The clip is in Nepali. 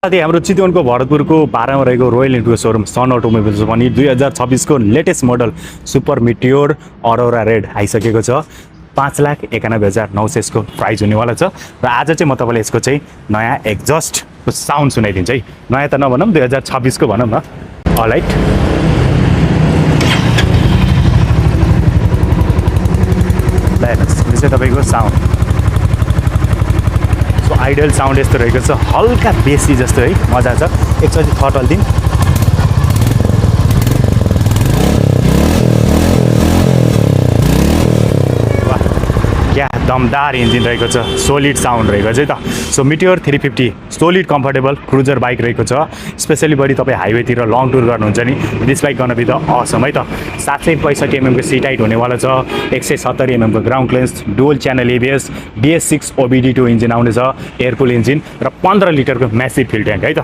साथै हाम्रो चितवनको भरतपुरको 12 मा रहेको रोयल इनफिल्ड सोरुम सन अटोमोबाइल्स पनि 2026 को latest model super Meteor Arora red आइसकेको छ। 5,91,900 को प्राइस हुनेवाला छ र आज चाहिँ म तपाईलाई यसको चाहिँ नयाँ एक्जस्ट साउन्ड सुनाइदिन्छु है। नयाँ त नभनौँ 2026 को भनौँ न। अलराइट, ल हेर्नुस् यो चाहिँ तपाईको साउन्ड। आइडियल साउन्ड यस्तो रहेको छ, हल्का बेसी जस्तो है, मजा छ। एकचोटि थर्टल दिन क्या दमदार इन्जिन रहेको छ, सोलिड साउन्ड रहेको छ है त। So Meteor 350 solid comfortable cruiser bike रहेको छ। स्पेसली बढी तपाईँ हाइवेतिर लङ टुर गर्नुहुन्छ नि, दिस बाइक गर्न बित्दा असम है त। 765 mm को सिट हाइट हुनेवाला छ, 170 mm को ground clearance, dual channel ABS, DS6 OBD2 engine आउनेछ, एयरकुल इन्जिन र 15 लिटरको म्यासिभ फ्युल ट्याङ्क है त।